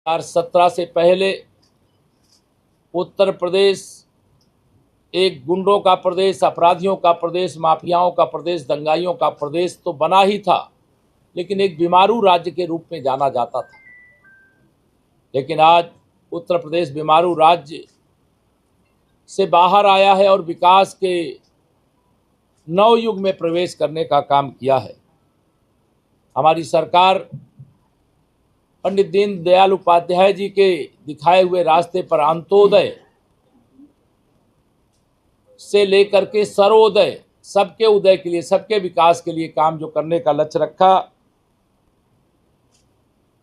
2017 से पहले उत्तर प्रदेश एक गुंडों का प्रदेश, अपराधियों का प्रदेश, माफियाओं का प्रदेश, दंगाइयों का प्रदेश तो बना ही था, लेकिन एक बीमारू राज्य के रूप में जाना जाता था। लेकिन आज उत्तर प्रदेश बीमारू राज्य से बाहर आया है और विकास के नवयुग में प्रवेश करने का काम किया है। हमारी सरकार पंडित दीनदयाल उपाध्याय जी के दिखाए हुए रास्ते पर अंत्योदय से लेकर के सर्वोदय, सबके उदय के लिए, सबके विकास के लिए काम जो करने का लक्ष्य रखा,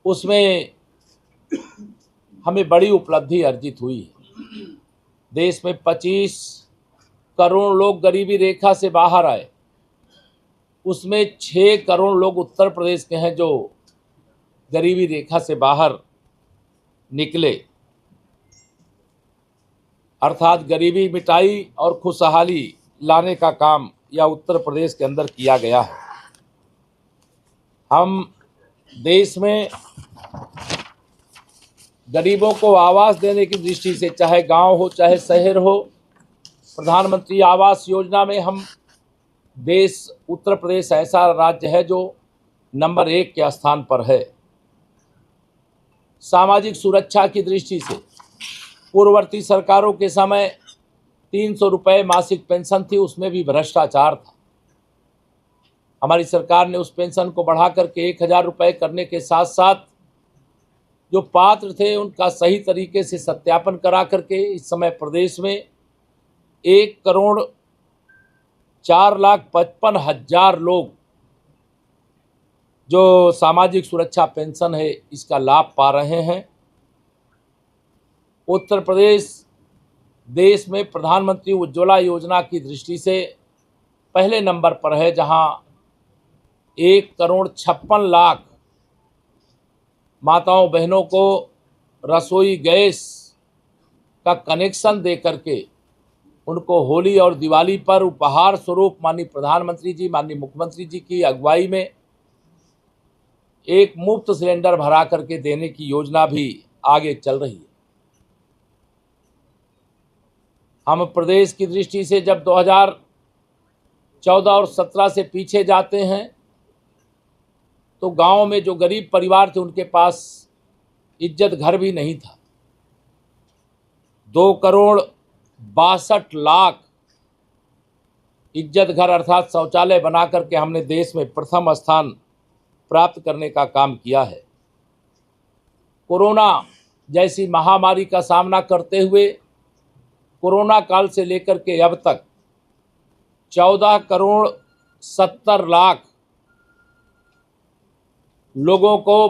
उसमें हमें बड़ी उपलब्धि अर्जित हुई है। देश में 25 करोड़ लोग गरीबी रेखा से बाहर आए, उसमें 6 करोड़ लोग उत्तर प्रदेश के हैं जो गरीबी रेखा से बाहर निकले, अर्थात गरीबी मिटाई और खुशहाली लाने का काम यह उत्तर प्रदेश के अंदर किया गया है। हम देश में गरीबों को आवास देने की दृष्टि से, चाहे गांव हो चाहे शहर हो, प्रधानमंत्री आवास योजना में हम उत्तर प्रदेश ऐसा राज्य है जो नंबर 1 के स्थान पर है। सामाजिक सुरक्षा की दृष्टि से पूर्ववर्ती सरकारों के समय 300 रुपये मासिक पेंशन थी, उसमें भी भ्रष्टाचार था। हमारी सरकार ने उस पेंशन को बढ़ा करके 1000 रुपये करने के साथ साथ जो पात्र थे उनका सही तरीके से सत्यापन करा करके इस समय प्रदेश में 1,04,55,000 लोग जो सामाजिक सुरक्षा पेंशन है इसका लाभ पा रहे हैं। उत्तर प्रदेश देश में प्रधानमंत्री उज्ज्वला योजना की दृष्टि से पहले नंबर पर है, जहां 1,56,00,000 माताओं बहनों को रसोई गैस का कनेक्शन दे करके उनको होली और दिवाली पर उपहार स्वरूप माननीय प्रधानमंत्री जी, माननीय मुख्यमंत्री जी की अगुवाई में एक मुफ्त सिलेंडर भरा करके देने की योजना भी आगे चल रही है। हम प्रदेश की दृष्टि से जब 2014 और 17 से पीछे जाते हैं तो गांव में जो गरीब परिवार थे उनके पास इज्जत घर भी नहीं था। 2,62,00,000 इज्जत घर अर्थात शौचालय बना करके हमने देश में प्रथम स्थान प्राप्त करने का काम किया है। कोरोना जैसी महामारी का सामना करते हुए कोरोना काल से लेकर के अब तक 14,70,00,000 लोगों को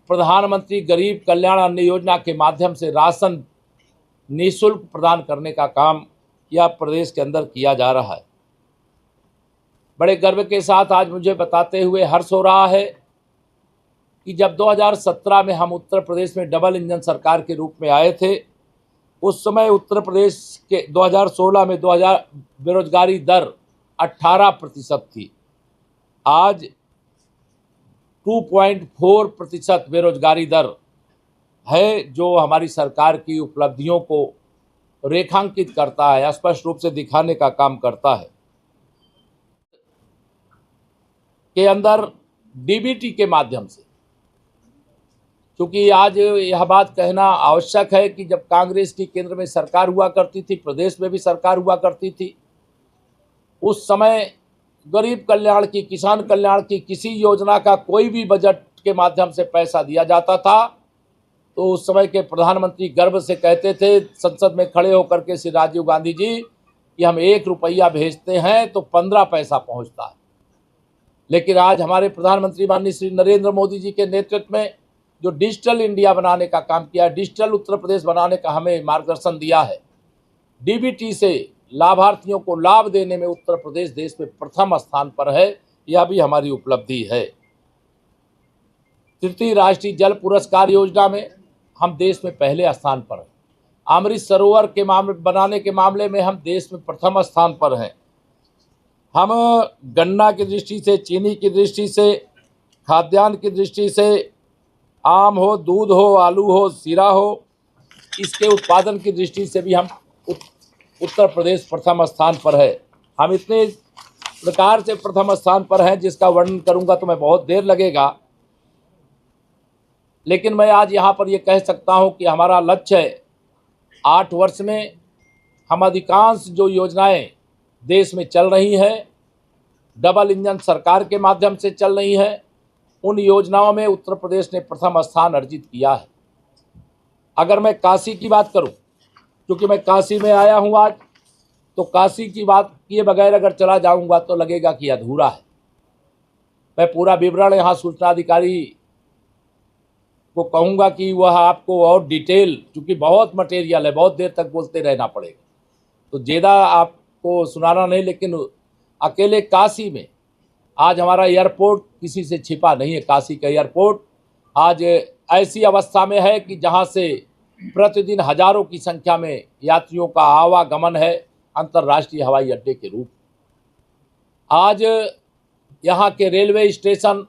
प्रधानमंत्री गरीब कल्याण अन्न योजना के माध्यम से राशन निःशुल्क प्रदान करने का काम यह प्रदेश के अंदर किया जा रहा है। बड़े गर्व के साथ आज मुझे बताते हुए हर्ष हो रहा है कि जब 2017 में हम उत्तर प्रदेश में डबल इंजन सरकार के रूप में आए थे, उस समय उत्तर प्रदेश के 2016 में बेरोजगारी दर 18% थी। आज 2.4% बेरोजगारी दर है, जो हमारी सरकार की उपलब्धियों को रेखांकित करता है, स्पष्ट रूप से दिखाने का काम करता है। के अंदर डीबीटी के माध्यम से, क्योंकि आज यह बात कहना आवश्यक है कि जब कांग्रेस की केंद्र में सरकार हुआ करती थी, प्रदेश में भी सरकार हुआ करती थी, उस समय गरीब कल्याण की, किसान कल्याण की किसी योजना का कोई भी बजट के माध्यम से पैसा दिया जाता था तो उस समय के प्रधानमंत्री गर्व से कहते थे संसद में खड़े होकर के श्री राजीव गांधी जी कि हम 1 रुपया भेजते हैं तो 15 पैसा पहुंचता है। लेकिन आज हमारे प्रधानमंत्री माननीय श्री नरेंद्र मोदी जी के नेतृत्व में जो डिजिटल इंडिया बनाने का काम किया, डिजिटल उत्तर प्रदेश बनाने का हमें मार्गदर्शन दिया है, डीबीटी से लाभार्थियों को लाभ देने में उत्तर प्रदेश देश में प्रथम स्थान पर है। यह भी हमारी उपलब्धि है। तृतीय राष्ट्रीय जल पुरस्कार योजना में हम देश में पहले स्थान पर हैं। अमृत सरोवर के बनाने के मामले में हम देश में प्रथम स्थान पर हैं। हम गन्ना की दृष्टि से, चीनी की दृष्टि से, खाद्यान्न की दृष्टि से आम हो, दूध हो, आलू हो, जीरा हो, इसके उत्पादन की दृष्टि से भी हम उत्तर प्रदेश प्रथम स्थान पर है। हम इतने प्रकार से प्रथम स्थान पर हैं जिसका वर्णन करूंगा तो मैं बहुत देर लगेगा, लेकिन मैं आज यहाँ पर ये कह सकता हूँ कि हमारा लक्ष्य है 8 वर्ष में हम अधिकांश जो योजनाएं देश में चल रही हैं, डबल इंजन सरकार के माध्यम से चल रही हैं, उन योजनाओं में उत्तर प्रदेश ने प्रथम स्थान अर्जित किया है। अगर मैं काशी की बात करूं, क्योंकि मैं काशी में आया हूं आज, तो काशी की बात किए बगैर अगर चला जाऊंगा तो लगेगा कि अधूरा है। मैं पूरा विवरण यहाँ सूचना अधिकारी को कहूँगा कि वह आपको और डिटेल, क्योंकि बहुत मटेरियल है, बहुत देर तक बोलते रहना पड़ेगा, तो ज़्यादा आपको सुनाना नहीं। लेकिन अकेले काशी में आज हमारा एयरपोर्ट किसी से छिपा नहीं है। काशी का एयरपोर्ट आज ऐसी अवस्था में है कि जहाँ से प्रतिदिन हजारों की संख्या में यात्रियों का आवागमन है, अंतर्राष्ट्रीय हवाई अड्डे के रूप। आज यहाँ के रेलवे स्टेशन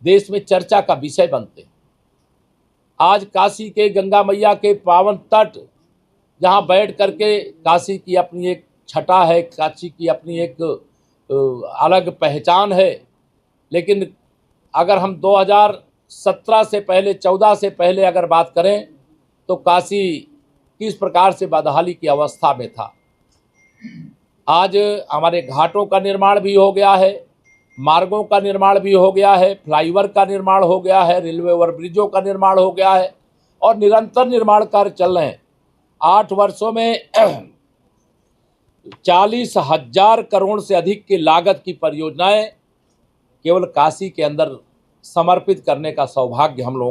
देश में चर्चा का विषय बनते हैं। आज काशी के गंगा मैया के पावन तट, जहाँ बैठ करके काशी की अपनी एक छटा है, काशी की अपनी एक अलग पहचान है। लेकिन अगर हम 2017 से पहले, 14 से पहले अगर बात करें तो काशी किस प्रकार से बदहाली की अवस्था में था। आज हमारे घाटों का निर्माण भी हो गया है, मार्गों का निर्माण भी हो गया है, फ्लाईओवर का निर्माण हो गया है, रेलवे ओवर ब्रिजों का निर्माण हो गया है और निरंतर निर्माण कार्य चल रहे हैं। 8 वर्षों में 40,000 करोड़ से अधिक की लागत की परियोजनाएं केवल काशी के अंदर समर्पित करने का सौभाग्य हम लोगों